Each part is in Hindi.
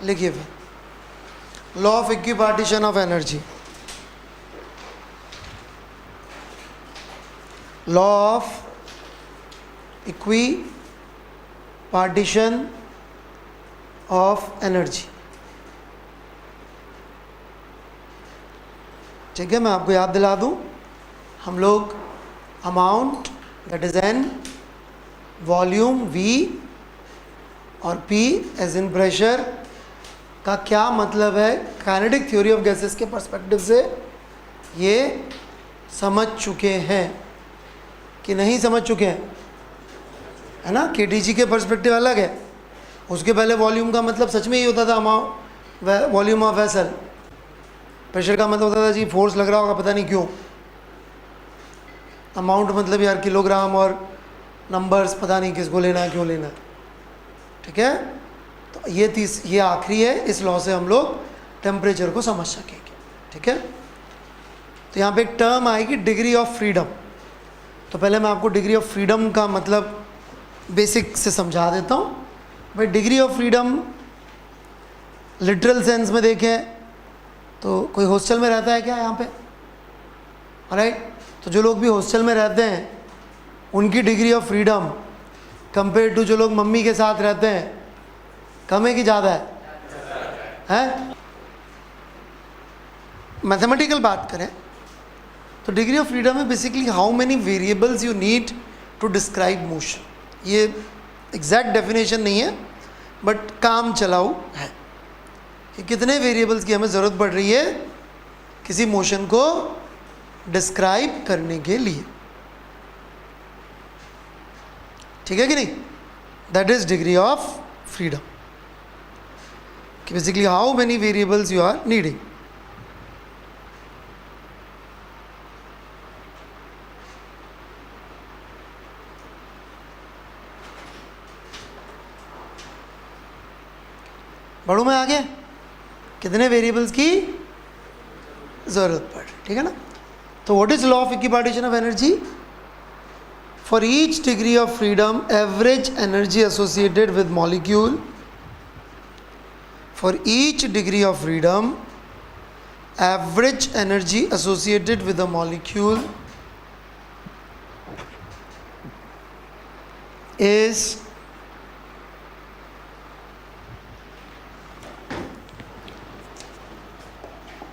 लिखिए फिर law of equipartition of energy. Law of equipartition of energy. ठीक है, मैं आपको याद दिला दूं, हम लोग amount that is an, volume we और पी एज इन प्रेशर का क्या मतलब है काइनेटिक थ्योरी ऑफ गैसेस के पर्सपेक्टिव से ये समझ चुके हैं कि नहीं समझ चुके हैं, है ना। केटीजी के पर्सपेक्टिव अलग है, उसके पहले वॉल्यूम का मतलब सच में ही होता था amount, volume of vessel. Pressure का मतलब होता था जी फोर्स लग रहा होगा पता नहीं क्यों। अमाउंट मतलब यार किलोग्राम और नंबर्स पता नहीं किसको लेना है क्यों लेना है। ठीक है, तो ये आखिरी है, इस लॉ से हम लोग टेम्परेचर को समझ सकेंगे। ठीक है, तो यहाँ पे एक टर्म आएगी डिग्री ऑफ फ्रीडम। तो पहले मैं आपको डिग्री ऑफ फ्रीडम का मतलब बेसिक से समझा देता हूँ। भाई degree of freedom literal sense में देखें तो कोई हॉस्टल में रहता है क्या यहाँ पे? राइट, तो जो लोग भी हॉस्टल में रहते हैं उनकी degree of freedom compare to जो लोग मम्मी के साथ रहते हैं कम है कि ज़्यादा है? मैथमेटिकल बात करें तो डिग्री ऑफ फ्रीडम है basically how many variables you need to describe motion. ये एग्जैक्ट डेफिनेशन नहीं है बट काम चलाऊ है कि कितने वेरिएबल्स की हमें ज़रूरत पड़ रही है किसी मोशन को डिस्क्राइब करने के लिए। ठीक है कि नहीं? That is degree of freedom, कि basically how many variables you are needing. बढ़ू में आगे कितने वेरिएबल्स की ज़रूरत पड़ रही, ठीक है ना। तो what is law of equipartition of energy? For each degree of freedom average energy associated with molecule, for each degree of freedom average energy associated with a molecule is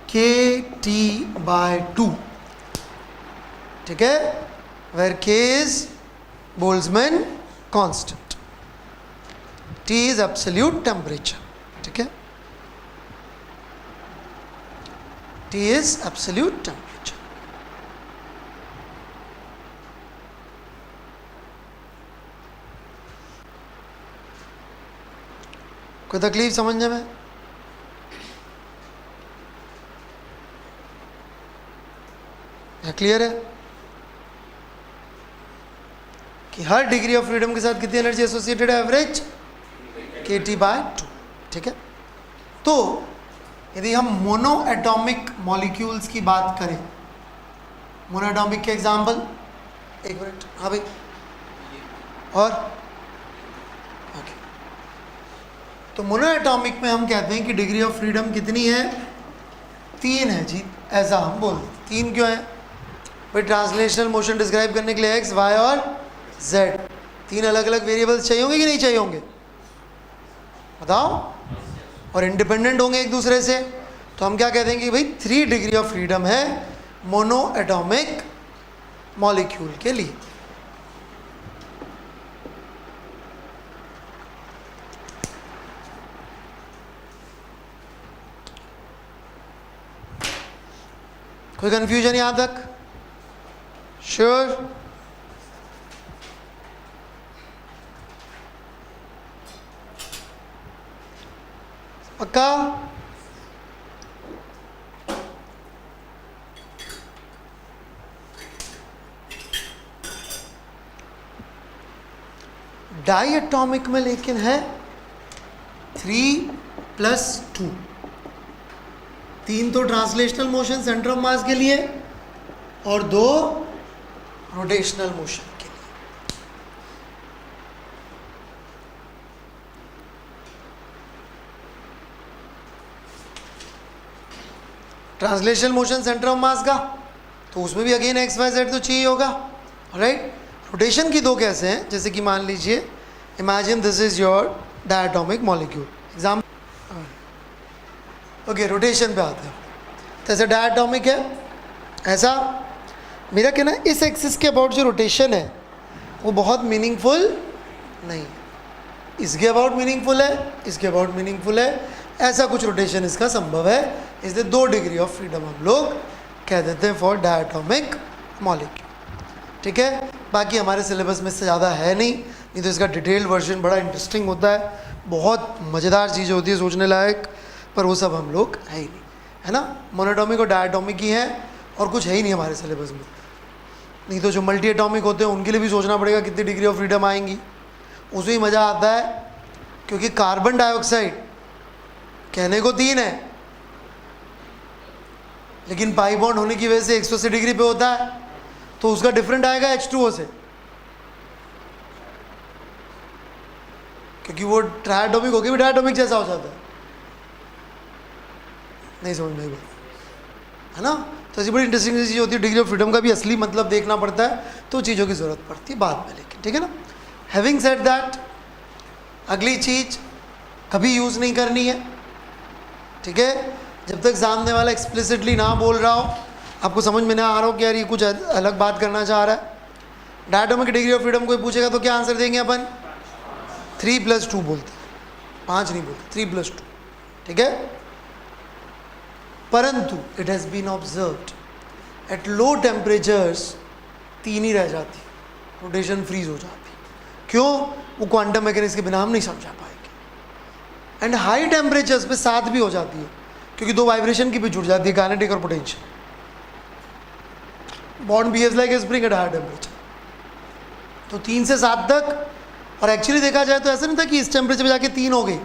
KT by 2, ठीक है, where K is Boltzmann constant, T is absolute temperature, ठीक है, T is absolute temperature। कोई तकलीफ समझने में? क्लियर है कि हर डिग्री ऑफ फ्रीडम के साथ कितनी एनर्जी एसोसिएटेड है? एवरेज KT by 2, ठीक है। तो यदि हम मोनो एटॉमिक मॉलिक्यूल्स की बात करें, मोनो एटॉमिक के एग्जांपल, एक मिनट, हाँ भाई, और ओके, तो मोनो एटॉमिक में हम कहते हैं कि डिग्री ऑफ फ्रीडम कितनी है? 3 है जी। ऐसा हम बोलते हैं 3 क्यों है भाई? ट्रांसलेशनल मोशन डिस्क्राइब करने के लिए x, y और z 3 अलग अलग वेरिएबल्स चाहिए होंगे कि नहीं चाहिए होंगे? बताओ। और इंडिपेंडेंट होंगे एक दूसरे से, तो हम क्या कहते हैं कि भाई 3 डिग्री ऑफ फ्रीडम है मोनो एटॉमिक मॉलिक्यूल के लिए। कोई कंफ्यूजन यहां तक? श्योर? पक्का? डाई एटॉमिक में लेकिन है 3 + 2। 3 तो translational motion centre of mass के लिए और 2 रोटेशनल मोशन के लिए। ट्रांसलेशनल मोशन सेंटर ऑफ मास का, तो उसमें भी अगेन एक्स वाई जेड तो चाहिए होगा, राइट। रोटेशन की दो कैसे हैं, जैसे कि मान लीजिए imagine this is your diatomic molecule exam, okay rotation पे आते हैं। तो ऐसा डायटोमिक है, ऐसा मेरा कहना है इस एक्सिस के अबाउट जो रोटेशन है वो बहुत मीनिंगफुल नहीं है, इसके अबाउट मीनिंगफुल है, इसके अबाउट मीनिंगफुल है, ऐसा कुछ रोटेशन इसका संभव है, इसलिए 2 डिग्री ऑफ फ्रीडम हम लोग कह देते हैं फॉर डायटोमिक मॉलिक्यूल, ठीक है। बाकी हमारे सिलेबस में इससे ज़्यादा है नहीं तो इसका डिटेल्ड वर्जन बड़ा इंटरेस्टिंग होता है, बहुत मज़ेदार चीज़ें होती है सोचने लायक, पर वो सब हम लोग है ही नहीं, है ना। मोनोटॉमिक और डायटोमिक ही है और कुछ है ही नहीं हमारे सिलेबस में, नहीं तो जो मल्टी एटॉमिक होते हैं उनके लिए भी सोचना पड़ेगा कितनी डिग्री ऑफ फ्रीडम आएंगी, उसमें ही मज़ा आता है, क्योंकि कार्बन डाइऑक्साइड कहने को 3 है लेकिन पाई बॉन्ड होने की वजह से 180 डिग्री पे होता है, तो उसका डिफरेंट आएगा H2O से, क्योंकि वो ट्राइएटॉमिक होकर भी डायटोमिक जैसा हो जाता है, नहीं समझ में बात, है ना। तो ऐसी बड़ी इंटरेस्टिंग चीज़ होती है, डिग्री ऑफ फ्रीडम का भी असली मतलब देखना पड़ता है, तो चीज़ों की ज़रूरत पड़ती है बाद में, लेकिन ठीक है ना। हैविंग सेड दैट, अगली चीज़ कभी यूज़ नहीं करनी है, ठीक है, जब तक सामने वाला एक्सप्लिसिटली ना बोल रहा हो, आपको समझ में ना आ रहा हो कि यार ये कुछ अलग बात करना चाह रहा है। डायटोमिक डिग्री ऑफ फ्रीडम कोई पूछेगा तो क्या आंसर देंगे अपन, 3+2 बोलते हैं, 5 नहीं बोलते, 3+2, ठीक है। परंतु it has been observed at low temperatures 3 ही रह जाती, रोटेशन फ्रीज हो जाती, क्यों, वो क्वांटम मैकेनिक्स के बिना हम नहीं समझा पाएंगे। एंड हाई टेम्परेचर्स पे 7 भी हो जाती है, क्योंकि 2 वाइब्रेशन की भी जुड़ जाती है, काइनेटिक और potential. Bond behaves like a spring at high temperature, तो 3 से 7 तक। और एक्चुअली देखा जाए तो ऐसा नहीं था कि इस टेम्परेचर पे जाके 3 हो गई,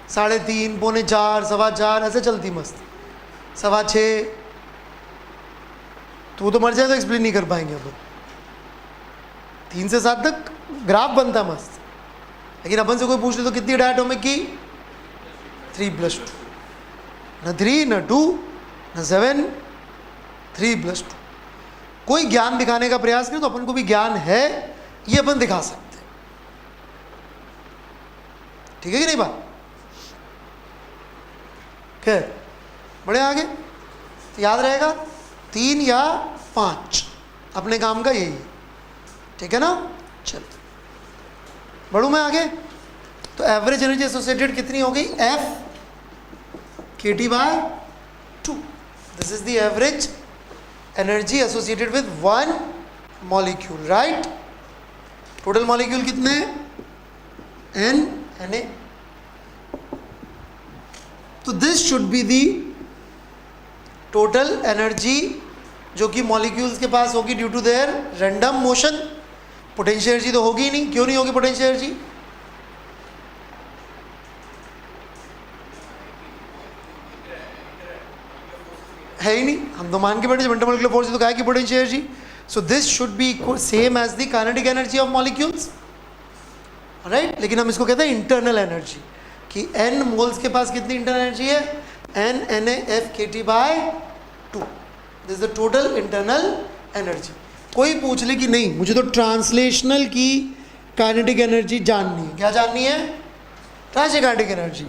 3.5, 4.25, 4.25 ऐसे चलती मस्त, 6.25, तो वो तो मर जाए तो एक्सप्लेन नहीं कर पाएंगे अपन। 3 से 7 तक ग्राफ बनता मस्त, लेकिन अपन से कोई पूछ ले तो कितनी डायटोमिक की, 3+2, न 3 न 2 न 7, 3+2। कोई ज्ञान दिखाने का प्रयास करे तो अपन को भी ज्ञान है, ये अपन दिखा सकते हैं, ठीक है कि नहीं बात। खैर बड़े आगे तो याद रहेगा 3 या 5 अपने काम का यही है, ठीक है ना। चलो बढ़ूँ मैं आगे, तो एवरेज एनर्जी एसोसिएटेड कितनी हो गई, F(kT/2). This is the average energy associated with 1 molecule, right. Total molecule कितने, Na। तो this should be the total energy जो कि मॉलिक्यूल्स के पास होगी due to their random motion. Potential energy तो होगी ही नहीं, क्यों नहीं होगी पोटेंशियल एनर्जी, है ही नहीं, हम तो मान के बैठे इंटरमोलिकुलर फोर्स तो क्या है कि potential energy. So this should be same as the kinetic energy of molecules, right. लेकिन हम इसको कहते हैं इंटरनल एनर्जी, कि n मोल्स के पास कितनी इंटरनल एनर्जी है, NNAFKT/2, this is the total internal energy. कोई पूछ ले कि नहीं मुझे तो ट्रांसलेशनल की काइनेटिक एनर्जी जाननी है, क्या जाननी है, ट्रांसकाइनेटिक एनर्जी,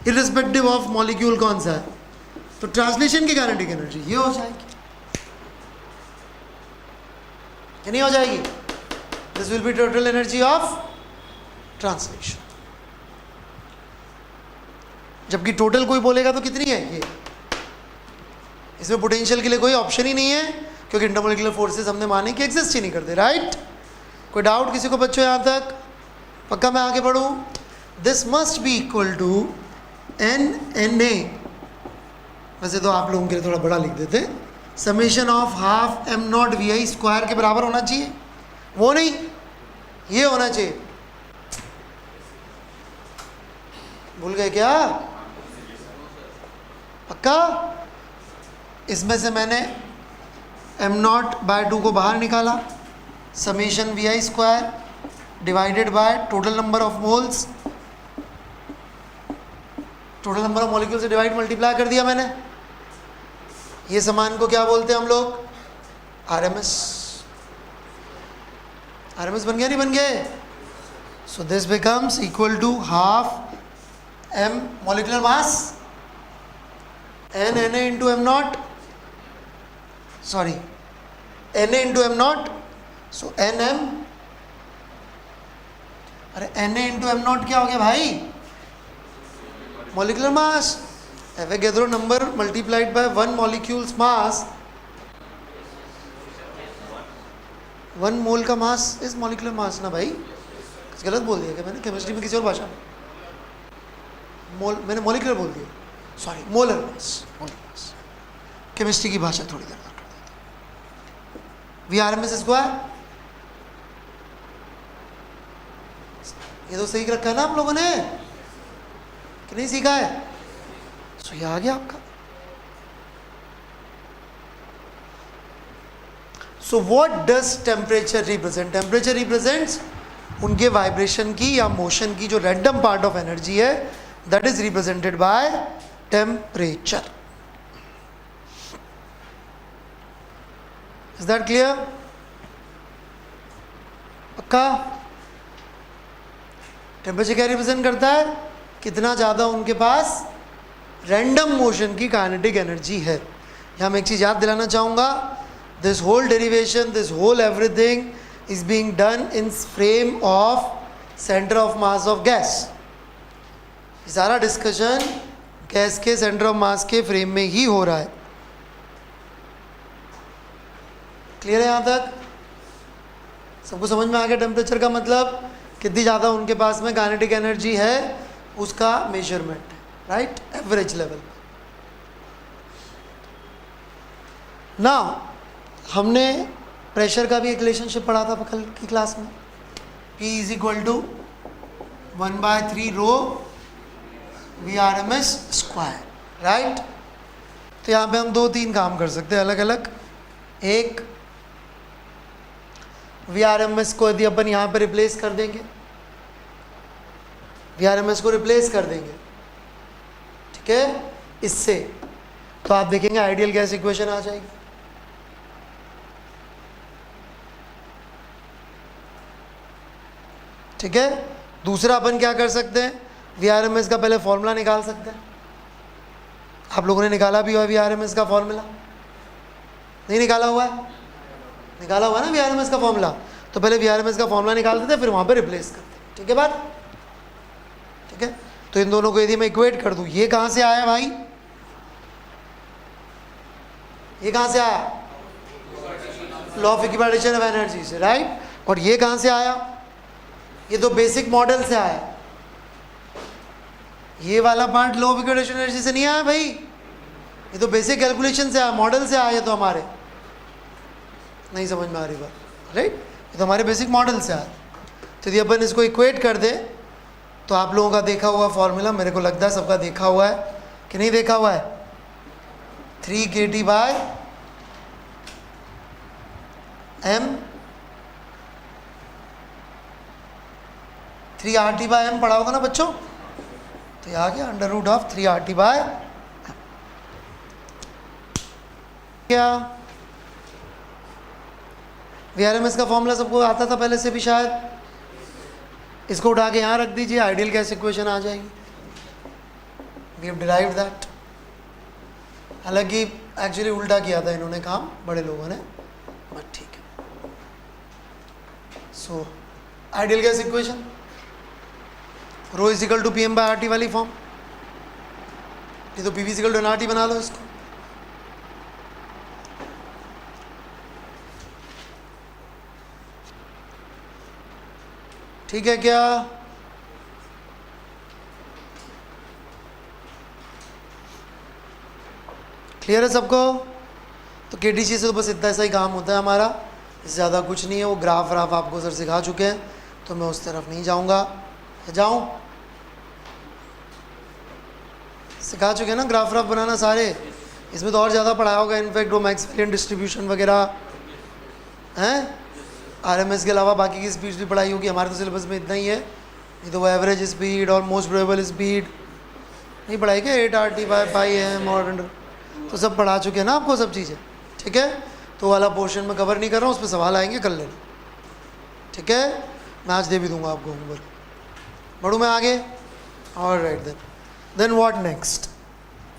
इररिस्पेक्टिव ऑफ मॉलिक्यूल कौन सा है, तो ट्रांसलेशन की काइनेटिक एनर्जी ये हो जाएगी, ये नहीं हो जाएगी, this will be total energy of translation. जबकि टोटल कोई बोलेगा तो कितनी है ये, इसमें पोटेंशियल के लिए कोई ऑप्शन ही नहीं है, क्योंकि इंटरमोलिकुलर फोर्सेस हमने माने कि एग्जिस्ट ही नहीं करते, राइट। कोई डाउट किसी को बच्चों यहाँ तक, पक्का मैं आगे बढ़ूँ। This must be equal to NNA, वैसे तो आप लोगों के लिए थोड़ा बड़ा लिख देते, समेशन ऑफ हाफ m0vi² के बराबर होना चाहिए, वो नहीं ये होना चाहिए, भूल गए क्या, पक्का। इसमें से मैंने m0/2 को बाहर निकाला, summation vi² divided by total number of moles, total number of molecule से डिवाइड मल्टीप्लाई कर दिया मैंने, ये समान को क्या बोलते हैं हम लोग? RMS। RMS बन गया नहीं बन गया? So this becomes equal to half m molecular mass n Na into m naught, sorry Na into m naught, so nm, अरे Na into m naught क्या हो गया भाई? molecular mass, Avogadro number multiplied by one molecule's mass, 1 मोल का मास इज molecular mass ना भाई? कुछ गलत बोल दिया क्या मैंने? केमिस्ट्री में किसी और भाषा में मोल, मैंने मोलिकुलर बोल दिया, सॉरी मोलर मास, केमिस्ट्री की भाषा थोड़ी देर कर देते। VRMS स्क्वायर, ये तो सही रखा है ना आप लोगों ने कि नहीं सीखा है? सो ये आ गया आपका। So what does temperature represent? Temperature represents उनके वाइब्रेशन की या मोशन की जो रैंडम पार्ट ऑफ एनर्जी है, that is represented by temperature. Is that clear? पक्का? टेम्परेचर क्या रिप्रेजेंट करता है? कितना ज़्यादा उनके पास रैंडम मोशन की काइनेटिक एनर्जी है। यहाँ मैं एक चीज़ याद दिलाना चाहूँगा, this whole derivation, this whole everything is being done in frame of centre of mass of gas. सारा डिस्कशन गैस के सेंटर ऑफ मास के फ्रेम में ही हो रहा है। क्लियर है यहाँ तक? सबको समझ में आ गया टेम्परेचर का मतलब? कितनी ज़्यादा उनके पास में काइनेटिक एनर्जी है उसका मेजरमेंट है, राइट? Average level. नाउ हमने प्रेशर का भी एक रिलेशनशिप पढ़ा था कल की क्लास में, P is equal to 1/3 rho VRMS square, right? तो यहाँ पे हम 2-3 काम कर सकते हैं अलग अलग। एक, VRMS को यदि अपन यहाँ पे रिप्लेस कर देंगे, VRMS को रिप्लेस कर देंगे, ठीक है, इससे, तो आप देखेंगे आइडियल गैस इक्वेशन आ जाएगी। ठीक है। दूसरा अपन क्या कर सकते हैं, VRMS का पहले फॉर्मूला निकाल सकते हैं। आप लोगों ने निकाला भी हुआ VRMS का फॉर्मूला? नहीं निकाला हुआ है? निकाला हुआ है ना VRMS का फॉर्मूला? तो पहले VRMS का फॉर्मूला निकाल देते हैं, फिर वहाँ पे रिप्लेस करते हैं। ठीक है बात? ठीक है। तो इन दोनों को यदि मैं इक्वेट कर दूँ, ये कहाँ से आया भाई? ये कहाँ से आया? Law of equipartition of energy से, राइट? और ये कहाँ से आया? ये तो बेसिक मॉडल से आया। ये वाला part law of equipartition energy से नहीं आया भाई, ये तो बेसिक कैलकुलेशन से आया, मॉडल से आया। तो हमारे नहीं समझ में आ रही बात, राइट? ये तो हमारे बेसिक मॉडल से आया। तो यदि अपन इसको इक्वेट कर दे, तो आप लोगों का देखा हुआ फॉर्मूला, मेरे को लगता है सबका देखा हुआ है कि नहीं देखा हुआ है? 3 kT by m, 3 RT by m पढ़ा होगा ना बच्चों? तो ये आ गया √of 3 RT बाय m। क्या VRMS का फॉर्मूला सबको आता था पहले से भी शायद? इसको उठा के यहाँ रख दीजिए, आइडियल गैस इक्वेशन आ जाएगी। We have derived that. हालांकि एक्चुअली उल्टा किया था इन्होंने काम, बड़े लोगों ने, बट ठीक है। So ideal gas equation rho is equal to PM by RT वाली फॉर्म, ये तो PV इज इक्वल टू NRT बना लो इसको। ठीक है क्या? क्लियर है सबको? तो KTC से तो बस इतना ऐसा ही काम होता है हमारा, इससे ज़्यादा कुछ नहीं है। वो ग्राफ व्राफ आपको सर सिखा चुके हैं, तो मैं उस तरफ नहीं जाऊंगा। जाऊं? सिखा चुके हैं ना ग्राफ व्राफ बनाना सारे। इसमें तो और ज़्यादा पढ़ाया होगा, इनफैक्ट वो मैक्सवेलियन डिस्ट्रीब्यूशन वगैरह हैं। RMS के अलावा बाकी की स्पीड्स भी पढ़ाई होगी। हमारे तो सिलेबस में इतना ही है, ये तो वो एवरेज स्पीड और मोस्ट प्रोबेबल स्पीड नहीं पढ़ाई क्या? 8 RT बाय m और तो सब पढ़ा चुके हैं ना आपको सब चीज़ें, ठीक है। तो वाला पोर्शन में कवर नहीं कर रहा हूँ, उस पर सवाल आएंगे, कर लेना, ठीक है। मैं आज दे भी दूंगा आपको होमवर्क। बढ़ूँ मैं आगे? Alright then what next?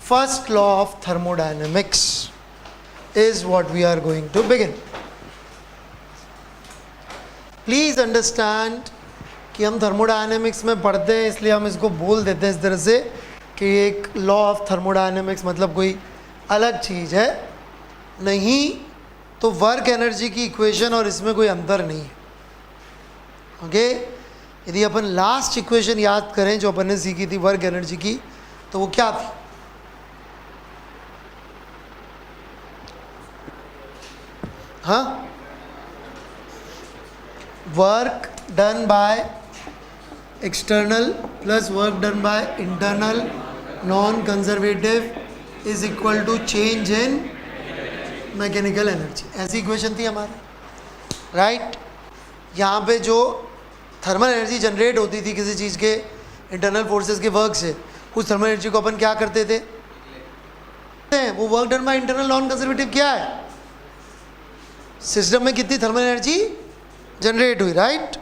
First law of thermodynamics is what we are going to begin. Please understand कि हम थर्मोडायनेमिक्स में पढ़ते हैं, इसलिए हम इसको बोल देते हैं इस तरह से कि एक लॉ ऑफ थर्मोडायनेमिक्स मतलब कोई अलग चीज़ है, नहीं तो वर्क एनर्जी की इक्वेशन और इसमें कोई अंतर नहीं है। ओके, यदि अपन लास्ट इक्वेशन याद करें जो अपन ने सीखी थी वर्क एनर्जी की, तो वो क्या थी? हाँ, work done by external plus work done by internal non conservative is equal to change in mechanical energy. ऐसी इक्वेशन थी हमारी, राइट। यहाँ पे जो थर्मल एनर्जी जनरेट होती थी किसी चीज़ के इंटरनल फोर्सेस के वर्क से, उस थर्मल एनर्जी को अपन क्या करते थे? वो work done by internal non conservative क्या है? सिस्टम में कितनी थर्मल एनर्जी जनरेट हुई, राइट।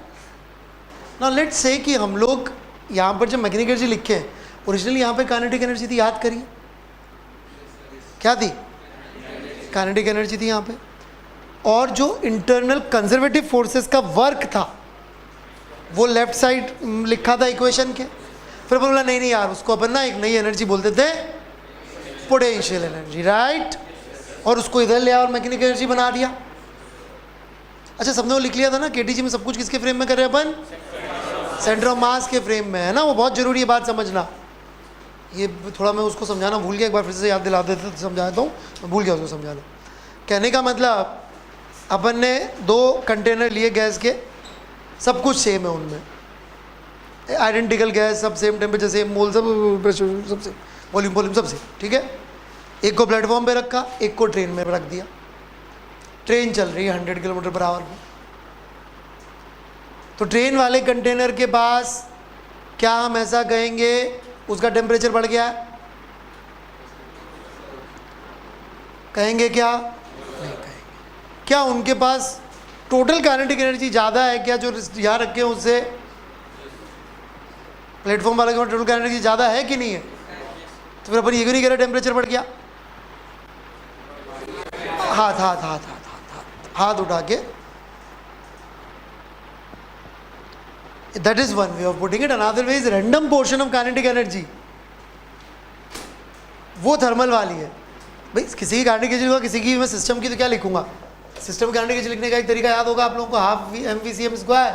नाउ लेट्स से कि हम लोग यहाँ पर जब मैकेनिकल एनर्जी लिखे हैं, ओरिजिनली यहाँ पे काइनेटिक एनर्जी थी, याद करिए क्या थी? काइनेटिक एनर्जी थी यहाँ पे, और जो इंटरनल कंजर्वेटिव फोर्सेस का वर्क था वो लेफ्ट साइड लिखा था इक्वेशन के। फिर बोला नहीं यार, उसको अपन ना एक नई एनर्जी बोलते थे, पोटेंशियल एनर्जी, राइट। और उसको इधर ले आया और मैकेनिकल एनर्जी बना दिया। अच्छा, सबने वो लिख लिया था ना, केटीजी में सब कुछ किसके फ्रेम में कर रहे हैं अपन? सेंटर ऑफ मास के फ्रेम में, है ना। वो बहुत जरूरी है बात समझना। ये थोड़ा मैं उसको समझाना भूल गया, एक बार फिर से याद दिला देते तो समझा देता हूँ, मैं भूल गया उसको समझाना। कहने का मतलब अपन ने 2 कंटेनर लिए गैस के, सब कुछ सेम है उनमें, आइडेंटिकल गैस, सब सेम टेम्परेचर, सेम मोल, सब प्रेशर, सब सेम, वॉल्यूम सब सेम, ठीक है। एक को प्लेटफॉर्म पे रखा, एक को ट्रेन में रख दिया। ट्रेन चल रही है 100 किलोमीटर पर आवर पे, तो ट्रेन वाले कंटेनर के पास क्या हम ऐसा कहेंगे उसका टेम्परेचर बढ़ गया है? कहेंगे क्या? नहीं कहेंगे। क्या उनके पास टोटल काइनेटिक एनर्जी ज़्यादा है क्या जो यहाँ रखे हैं उससे? प्लेटफॉर्म वाले के पास टोटल काइनेटिक एनर्जी ज़्यादा है कि नहीं है? तो फिर अपन ये क्यों नहीं कह रहे टेम्परेचर बढ़ गया? हाथ उठा के, that is one way of putting it. Another way is random portion of kinetic energy, वो थर्मल वाली है। भाई किसी की काइनेटिक एनर्जी होगा, किसी की मैं सिस्टम की तो क्या लिखूंगा? सिस्टम काइनेटिक एनर्जी लिखने का एक तरीका याद होगा आप लोगों को, half mvcm square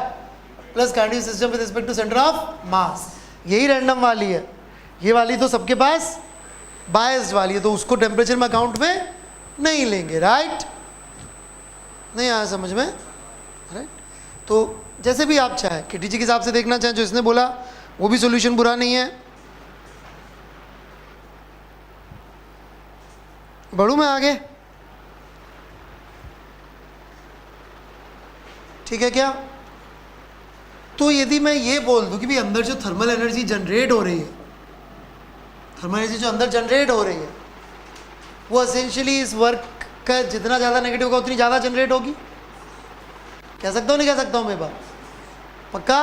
plus kinetic system with respect to centre of mass. यही रैंडम वाली है। ये वाली तो सबके पास बायस्ड वाली है, तो उसको टेम्परेचर में अकाउंट में नहीं लेंगे, राइट। नहीं आया समझ में, राइट। तो जैसे भी आप चाहें, केटीजी के हिसाब से देखना चाहें, जो इसने बोला वो भी सॉल्यूशन बुरा नहीं है। बढ़ूं मैं आगे, ठीक है क्या? तो यदि मैं ये बोल दूं कि भाई अंदर जो थर्मल एनर्जी जनरेट हो रही है, थर्मल एनर्जी जो अंदर जनरेट हो रही है, वो एसेंशियली इस वर्क का जितना ज़्यादा नेगेटिव होगा उतनी ज़्यादा जनरेट होगी। कह सकता हूँ नहीं कह सकता हूँ मैं बात? पक्का?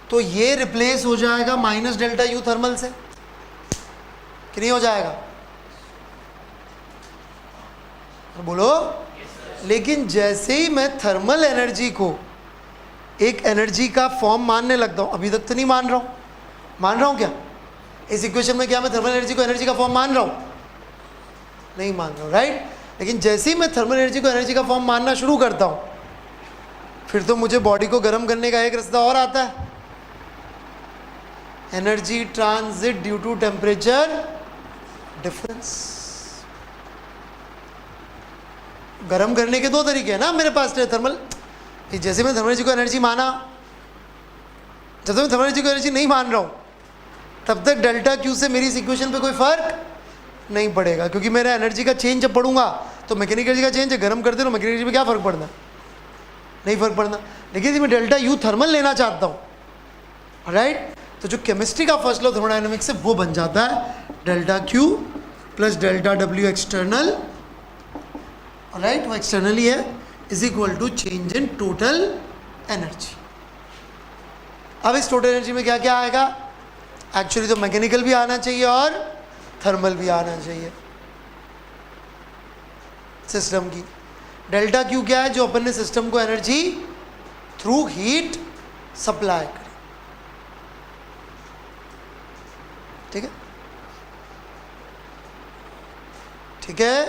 तो ये रिप्लेस हो जाएगा माइनस डेल्टा यू थर्मल से, कि नहीं हो जाएगा? बोलो। लेकिन जैसे ही मैं थर्मल एनर्जी को एक एनर्जी का फॉर्म मानने लगता हूँ, अभी तक तो नहीं मान रहा हूँ, मान रहा हूँ क्या? इस इक्वेशन में क्या मैं थर्मल एनर्जी को एनर्जी का फॉर्म मान रहा हूँ? नहीं मान रहा हूँ, राइट। लेकिन जैसे ही मैं थर्मल एनर्जी को एनर्जी का फॉर्म मानना शुरू करता हूँ, फिर तो मुझे बॉडी को गर्म करने का एक रास्ता और आता है, energy transit due to temperature difference. गर्म करने के 2 तरीके हैं ना मेरे पास थर्मल। जैसे मैं थर्मल एनर्जी को एनर्जी माना, जब तक मैं थर्मल एनर्जी को एनर्जी नहीं मान रहा हूँ, तब तक डेल्टा क्यू से मेरी इस इक्वेशन पे कोई फर्क नहीं पड़ेगा, क्योंकि मेरा एनर्जी का चेंज जब पढ़ूंगा तो मैकेनिकल एनर्जी का चेंज है, गर्म करते रहो, मैकेनिकल एनर्जी में क्या फ़र्क पड़ना? नहीं फ़र्क पड़ना। लेकिन यदि मैं डेल्टा यू थर्मल लेना चाहता हूँ, राइट, तो जो केमिस्ट्री का फर्स्ट लॉ थर्मोडायनेमिक्स है वो बन जाता है delta Q plus delta W external, right, वो एक्सटर्नली है, is equal to change in total energy. अब इस टोटल एनर्जी में क्या क्या आएगा? एक्चुअली तो मैकेनिकल भी आना चाहिए और थर्मल भी आना चाहिए सिस्टम की। डेल्टा क्यू क्या है? जो अपन ने सिस्टम को एनर्जी थ्रू हीट सप्लाई करी, ठीक है, ठीक है।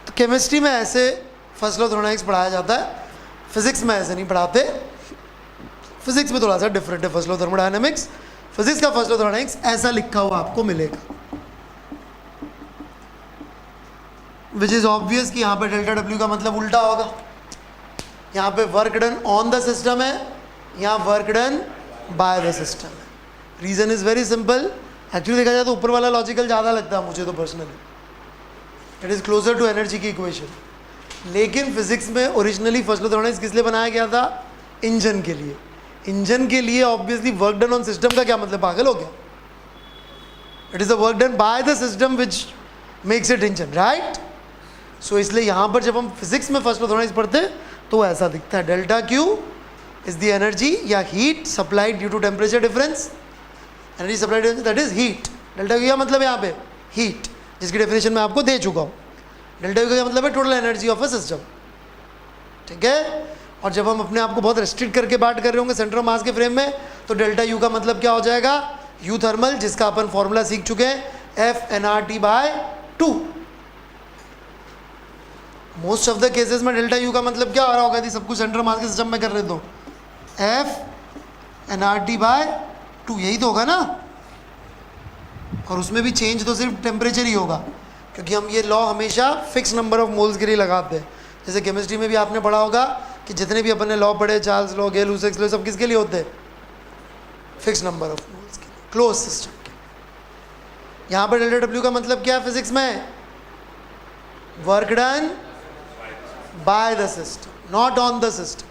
तो केमिस्ट्री में ऐसे फर्स्ट लॉ थर्मोडायनेमिक्स पढ़ाया जाता है, फिजिक्स में ऐसे नहीं पढ़ाते। फिजिक्स में थोड़ा सा डिफरेंट है फर्स्ट लॉ थर्मोडायनेमिक्स। फिजिक्स का फर्स्ट लॉ थर्मोडायनेमिक्स ऐसा लिखा हुआ आपको मिलेगा, विच इज ऑब्वियस कि यहाँ पे डेल्टा डब्ल्यू का मतलब उल्टा होगा। यहाँ पे work done on the system है, यहाँ work done by the system है। Reason is very simple. Actually देखा जाए तो ऊपर वाला लॉजिकल ज़्यादा लगता है मुझे तो personally, it is closer to energy की इक्वेशन। लेकिन फिजिक्स में ओरिजिनली फर्स्ट लॉ थर्मोडायनेमिक्स किस लिए बनाया गया था? इंजन के लिए। इंजन के लिए obviously work done on system का क्या मतलब? पागल हो गया? It is the work done by the system which makes it engine, right. So इसलिए यहाँ पर जब हम फिजिक्स में फर्स्ट लॉ थर्मोडायनेमिक्स पढ़ते तो ऐसा दिखता है, delta q is the energy या heat supplied due to temperature difference. Energy supplied that is heat. Delta q का मतलब यहाँ पे हीट, जिसकी डेफिनेशन मैं आपको दे चुका हूँ। डेल्टा क्यू का मतलब है total energy of a system, ठीक है। और जब हम अपने आप को बहुत रेस्ट्रिक्ट करके बात कर रहे होंगे सेंटर ऑफ मास के फ्रेम में, तो डेल्टा यू का मतलब क्या हो जाएगा? यू थर्मल, जिसका अपन फॉर्मूला सीख चुके हैं, F N R T by 2। Most of the cases में डेल्टा यू का मतलब क्या हो रहा होगा? यदि सब कुछ सेंटर ऑफ मास के सिस्टम में कर रहे तो F N R T by 2, यही तो होगा ना। और उसमें भी चेंज तो सिर्फ टेम्परेचर ही होगा, क्योंकि हम ये लॉ हमेशा फिक्स नंबर ऑफ मोल्स के लिए लगाते हैं। जैसे केमिस्ट्री में भी आपने पढ़ा होगा कि जितने भी अपन ने लॉ पढ़े, चार्ल्स लॉ, गेल-लुसाक्स लॉ, सब किसके लिए होते हैं? फिक्स नंबर ऑफ मोल्स के लिए, क्लोज सिस्टम के। यहाँ पर डेल्टा डब्ल्यू का मतलब क्या है फिजिक्स में? Work done by the system, not on the system.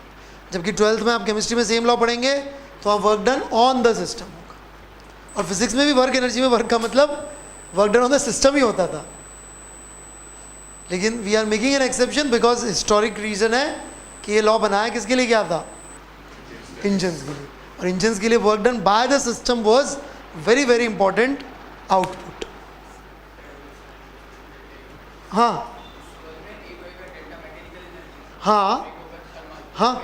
जबकि 12th में आप केमिस्ट्री में सेम लॉ पढ़ेंगे तो आप work done on the system होगा। और फिजिक्स में भी वर्क एनर्जी में वर्क का मतलब work done on the system ही होता था। लेकिन we are making an exception because historic reason है कि ये लॉ बनाया किसके लिए क्या था? इंजन्स के लिए। और इंजन्स के लिए work done by the system was very very important output. हाँ हाँ हाँ,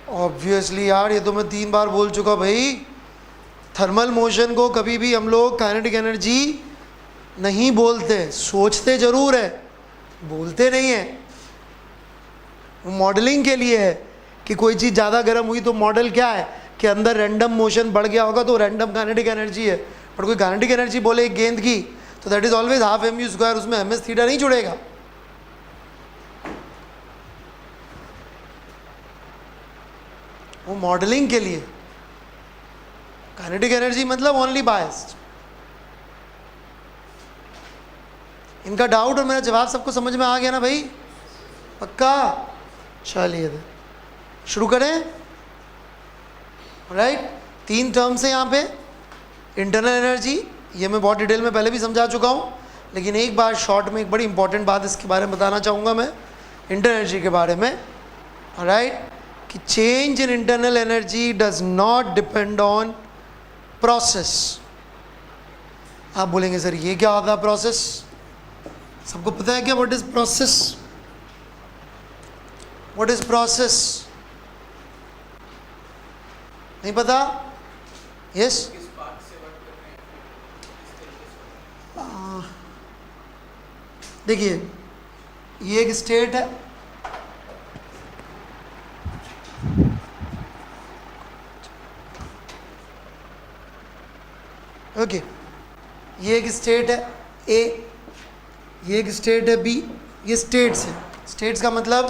ऑब्वियसली यार, ये तो मैं 3 बार बोल चुका भाई। थर्मल मोशन को कभी भी हम लोग काइनेटिक एनर्जी नहीं बोलते, सोचते जरूर है, बोलते नहीं है। वो मॉडलिंग के लिए है कि कोई चीज़ ज़्यादा गर्म हुई तो मॉडल क्या है कि अंदर रैंडम मोशन बढ़ गया होगा तो रैंडम काइनेटिक एनर्जी है। पर कोई काइनेटिक एनर्जी बोले एक गेंद की तो that is always half M U square, उसमें एम एस थीटा नहीं जुड़ेगा। वो मॉडलिंग के लिए। काइनेटिक एनर्जी मतलब ओनली बायस्ड। इनका डाउट और मेरा जवाब सबको समझ में आ गया ना भाई? पक्का? चलिए शुरू करें। राइट, 3 टर्म्स है यहाँ पे। इंटरनल एनर्जी, ये मैं बहुत डिटेल में पहले भी समझा चुका हूँ, लेकिन एक बार शॉर्ट में एक बड़ी इंपॉर्टेंट बात इसके बारे में बताना चाहूँगा मैं इंटरनल एनर्जी के बारे में। राइट, कि change in internal energy does not depend on process. आप बोलेंगे सर ये क्या होता है प्रोसेस? सबको पता है क्या what is process? What is process? नहीं पता? यस, देखिए ये एक स्टेट है, ओके, ये एक स्टेट है ए, ये एक स्टेट है बी, ये स्टेट्स है। स्टेट्स का मतलब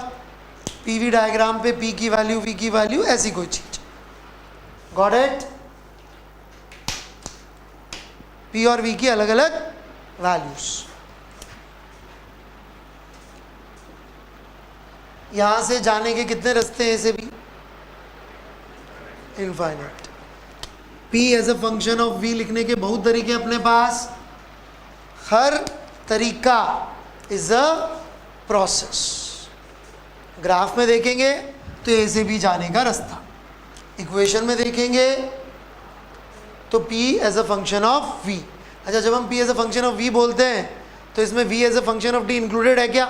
पीवी डायग्राम पे पी की वैल्यू, वी की वैल्यू, ऐसी कोई चीज। Got it? पी और वी की अलग अलग वैल्यूज। यहां से जाने के कितने रास्ते हैं? ऐसे भी infinite. P as a function of V लिखने के बहुत तरीके अपने पास. हर तरीका इज अ प्रोसेस. ग्राफ में देखेंगे तो ए से बी जाने का रास्ता, इक्वेशन में देखेंगे तो P as a function of V. अच्छा, जब हम P as a function of V बोलते हैं तो इसमें V as a function of D included है क्या?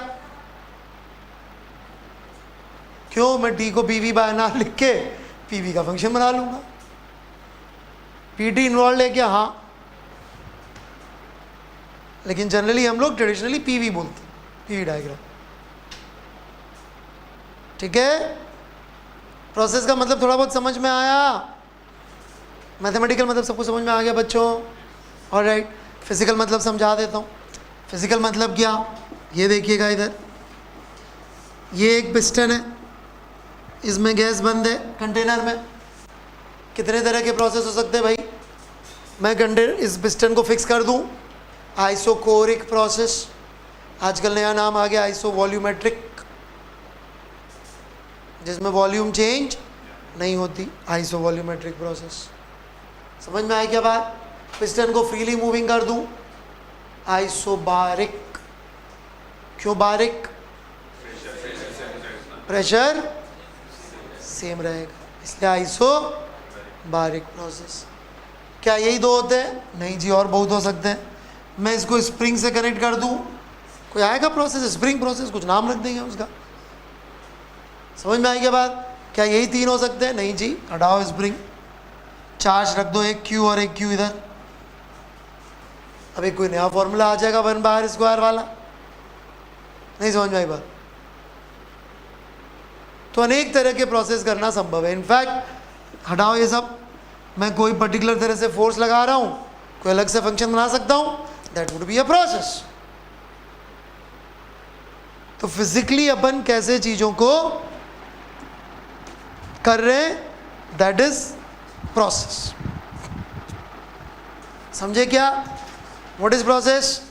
क्यों? मैं D को PV बाय ना लिख के PV का फंक्शन बना लूंगा. PT इन्वॉल्व है क्या? हाँ, लेकिन जनरली हम लोग ट्रेडिशनली PV बोलते हैं, PV डायग्राम. ठीक है, प्रोसेस का मतलब थोड़ा बहुत समझ में आया? मैथमेटिकल मतलब सबको समझ में आ गया बच्चों? ऑलराइट. फिजिकल मतलब समझा देता हूँ. फिजिकल मतलब क्या? ये देखिएगा इधर, ये एक पिस्टन है, इसमें गैस बंद है कंटेनर में. कितने तरह के प्रोसेस हो सकते हैं भाई? मैं इस पिस्टन को फिक्स कर दूं, आइसोकोरिक प्रोसेस. आजकल नया नाम आ गया आइसो वॉल्यूमेट्रिक, जिसमें वॉल्यूम चेंज नहीं होती, आइसो वॉल्यूमेट्रिक प्रोसेस. समझ में आया क्या बात? पिस्टन को फ्रीली मूविंग कर दूं, आइसोबारिक. क्यों बारिक? प्रेशर सेम रहेगा, इसलिए आइसोबारिक प्रोसेस. क्या यही दो होते हैं? नहीं जी, और बहुत हो सकते हैं. मैं इसको स्प्रिंग से कनेक्ट कर दूं, कोई आएगा प्रोसेस स्प्रिंग प्रोसेस, कुछ नाम रख देंगे उसका. समझ में आएगी बात? क्या यही तीन हो सकते हैं? नहीं जी, हटाओ स्प्रिंग, चार्ज रख दो, एक Q और एक Q इधर. अभी कोई नया फॉर्मूला आ जाएगा 1/r² वाला. नहीं समझ में आई बात? तो अनेक तरह के प्रोसेस करना संभव है. इनफैक्ट हटाओ ये सब, मैं कोई पर्टिकुलर तरह से फोर्स लगा रहा हूँ, कोई अलग से फंक्शन बना सकता हूँ, that would be a process. तो फिजिकली अपन कैसे चीज़ों को कर रहे हैं, दैट इज प्रोसेस. समझे क्या? What is process?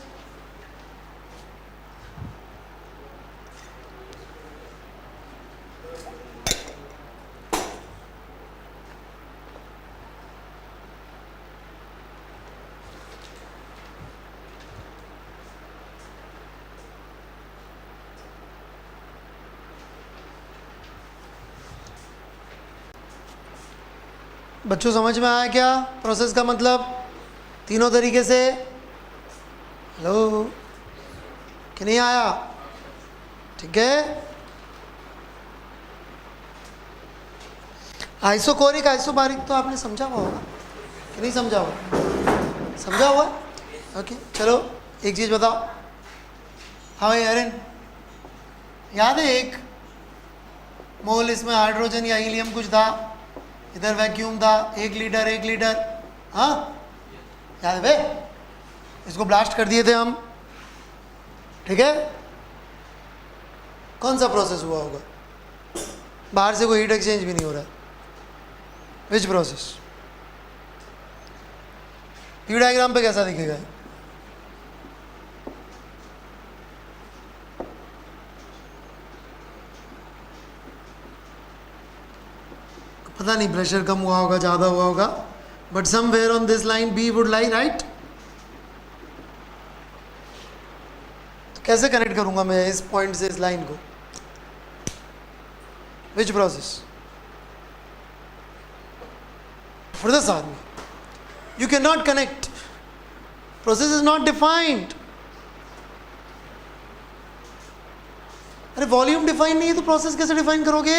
बच्चों समझ में आया क्या प्रोसेस का मतलब? तीनों तरीके से. हेलो, कि नहीं आया? ठीक है. आइसोकोरिक आइसोबारिक तो आपने समझा हुआ होगा कि नहीं समझा हुआ? समझा हुआ? ओके, चलो एक चीज़ बताओ. हाँ भाई अरिन, याद है एक मोल इसमें हाइड्रोजन या हीलियम कुछ था, इधर वैक्यूम था, 1 लीटर. हाँ याद है भाई? इसको ब्लास्ट कर दिए थे हम. ठीक है, कौन सा प्रोसेस हुआ होगा? बाहर से कोई हीट एक्सचेंज भी नहीं हो रहा. Which process? पी डायग्राम पे कैसा दिखेगा? पता नहीं, प्रेशर कम हुआ होगा, ज़्यादा हुआ होगा, but somewhere on this line B would lie, right? तो कैसे कनेक्ट करूंगा मैं इस पॉइंट से इस लाइन को? Which process? For this army you can not connect, process is not defined. अरे वॉल्यूम डिफाइन नहीं है तो प्रोसेस कैसे डिफाइन करोगे?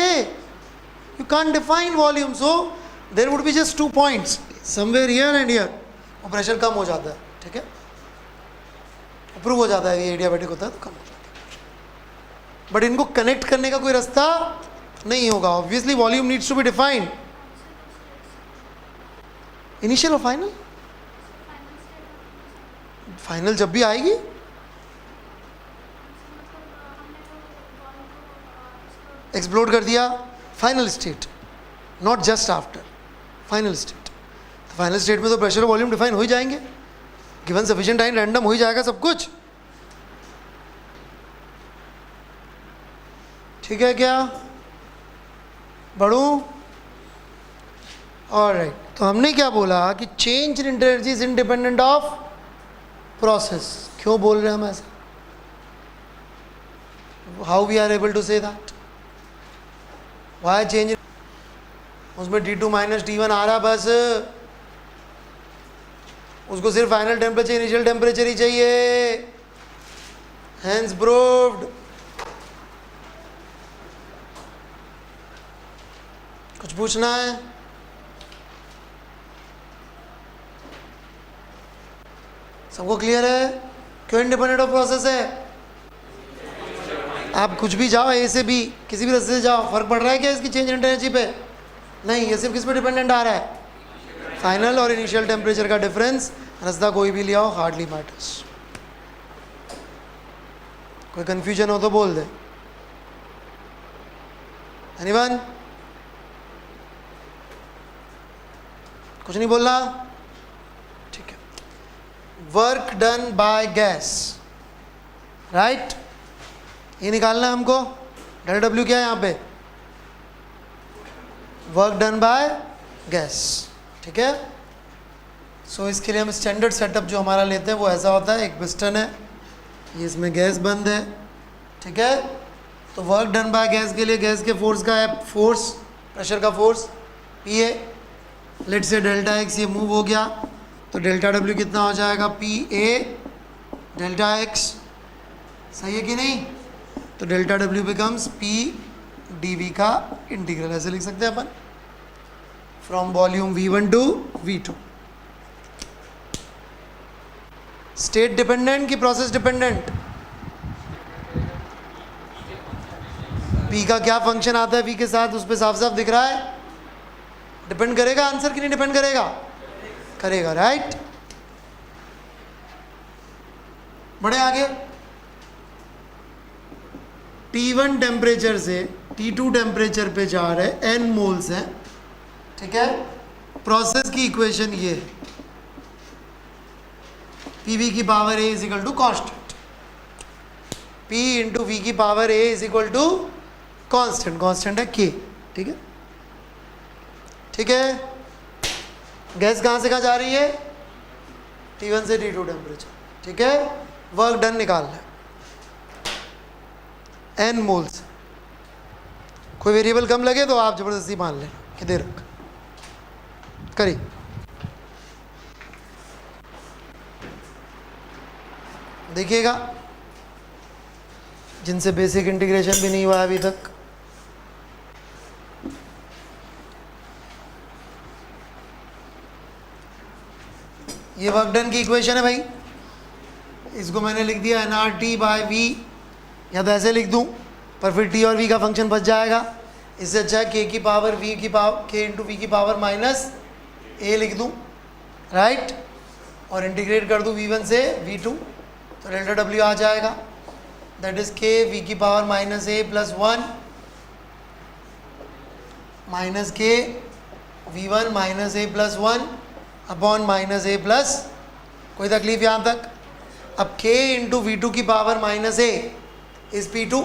You can't define volume, so there would be just 2 points, somewhere here and here. वो प्रेशर कम हो जाता है. ठीक है, अप्रूव हो जाता है, ये एडियाबैटिक होता है तो कम हो जाता है. बट इनको कनेक्ट करने का कोई रास्ता नहीं होगा. Obviously volume needs to be defined. Initial और फाइनल? फाइनल जब भी आएगी. एक्सप्लोड कर दिया, final state, not just after. Final state, final state में तो प्रेशर वॉल्यूम डिफाइन हो ही जाएंगे. गिवन सफिशिएंट टाइम रैंडम हो ही जाएगा सब कुछ. ठीक है क्या? बढ़ूं? ऑलराइट. तो हमने क्या बोला कि change in energy is independent of process. क्यों बोल रहे हैं हम ऐसा? How we are able to say that? Why change? उसमें T2 माइनस T1 आ रहा, बस उसको सिर्फ फाइनल टेम्परेचर इनिशियल टेम्परेचर ही चाहिए. Hence proved. कुछ पूछना है? सबको क्लियर है? क्यों इंडिपेंडेंट ऑफ प्रोसेस है? आप कुछ भी जाओ, ए से बी, किसी भी रास्ते से जाओ, फर्क पड़ रहा है क्या इसकी चेंज इन एनर्जी पे? नहीं. ये सिर्फ किस पे डिपेंडेंट आ रहा है? फाइनल और इनिशियल टेम्परेचर का डिफरेंस. रास्ता कोई भी ले आओ, हार्डली मैटर्स. कोई कंफ्यूजन हो तो बोल दे. एनीवन? कुछ नहीं बोलना? ठीक है. Work done by gas, right? ये निकालना है हमको. डेल्टा डब्ल्यू क्या है यहाँ पे? Work done by gas. ठीक है. सो इसके लिए हम स्टैंडर्ड सेटअप जो हमारा लेते हैं वो ऐसा होता है. एक पिस्टन है, ये इसमें गैस बंद है. ठीक है. तो वर्क डन बाय गैस के लिए गैस के फोर्स का है, फोर्स प्रेशर का फोर्स पी ए. लेट से डेल्टा एक्स ये मूव हो गया, तो डेल्टा डब्ल्यू कितना हो जाएगा? P a delta x. सही है कि नहीं? तो डेल्टा डब्ल्यू बिकम्स पी डी वी का इंटीग्रल. ऐसे लिख सकते हैं अपन, from volume V1 to V2. State dependent कि प्रोसेस डिपेंडेंट? P का क्या फंक्शन आता है V के साथ, उस पर साफ साफ दिख रहा है. डिपेंड करेगा आंसर कि नहीं डिपेंड करेगा? करेगा, राइट? बढ़े आगे. T1 टेम्परेचर से T2 टेम्परेचर पे जा रहे n मोल्स हैं. ठीक है. प्रोसेस की इक्वेशन ये है, PV की power A is equal to constant, P into V की power A is equal to constant. Constant है K. ठीक है. ठीक है. गैस कहाँ से कहाँ जा रही है? T1 से T2 टेम्परेचर. ठीक है. वर्क डन निकालना है n मोल्स. कोई वेरिएबल कम लगे तो आप जबरदस्ती मान लेना कि दे रख. करिए. देखिएगा, जिनसे बेसिक इंटीग्रेशन भी नहीं हुआ अभी तक, ये वर्क डन की इक्वेशन है भाई. इसको मैंने लिख दिया nRT बाय V, या तो ऐसे लिख दूं, पर फिर T और V का फंक्शन बच जाएगा. इससे अच्छा है K की पावर V की पावर K इंटू V की पावर माइनस A लिख दूं, राइट? और इंटीग्रेट कर दूं V1 से V2, तो डेल्टा डब्ल्यू आ जाएगा. दैट इज K V की power minus A plus 1 minus K V1 minus A plus 1 upon minus A plus. कोई तकलीफ यहाँ तक? अब K इंटू V2 की power minus A is P2,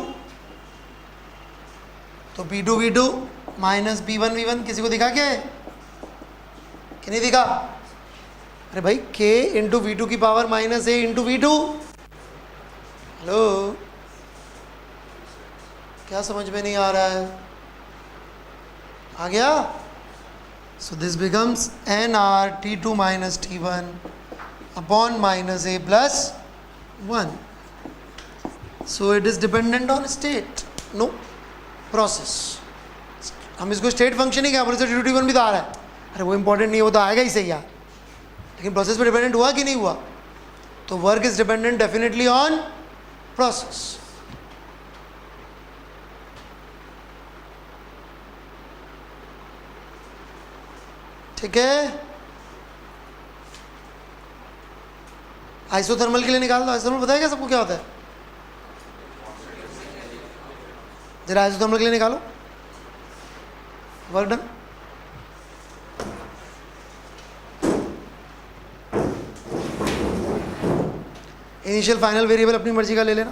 तो P2 V2 minus P1 V1. किसी को दिखा क्या है कि नहीं दिखा? अरे भाई, K इंटू V2 की power minus A into V2. Hello, क्या समझ में नहीं आ रहा है? आ गया? So this becomes NR T2 minus T1 upon minus A plus 1. So it is dependent on state, no process. हम इसको स्टेट फंक्शन ही क्या बोले? T2 T1 भी तो आ रहा है. अरे वो इंपॉर्टेंट नहीं है, वो तो आएगा ही सही यार, लेकिन प्रोसेस पे डिपेंडेंट हुआ कि नहीं हुआ? तो work is dependent definitely on process. ठीक है. आइसोथर्मल के लिए निकाल दो. आइसोथर्मल बताया क्या सबको क्या होता है? जरा आइसोथर्मल के लिए निकालो. Work done. Initial final variable अपनी मर्जी का ले लेना.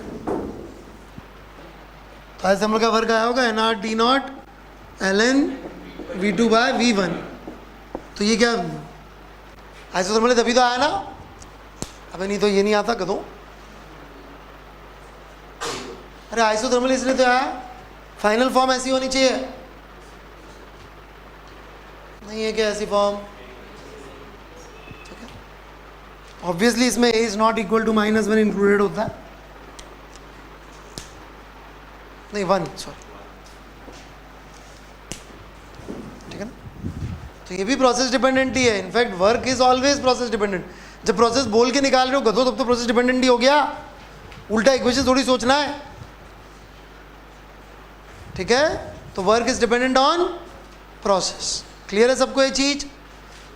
तो आइसोथर्मल का वर्क आया होगा NR T0 ln V2 bye V1. तो ये क्या आइसोथर्मल तभी तो आया ना, अबे नहीं तो ये नहीं आता कदों। अरे आइसोथर्मल इसलिए तो आया, फाइनल फॉर्म ऐसी होनी चाहिए, नहीं है क्या ऐसी फॉर्म? ठीक है, ऑब्वियसली इसमें a is not equal to -1 included होता है, नहीं 1 सॉरी, ठीक है ना। तो ये भी प्रोसेस डिपेंडेंट ही है, in fact work is always process dependent. जब प्रोसेस बोल के निकाल रहे हो गधो तब तो प्रोसेस डिपेंडेंट ही हो गया, उल्टा इक्वेशन थोड़ी सोचना है, ठीक है। तो work is dependent on process. Clear है सबको ये चीज?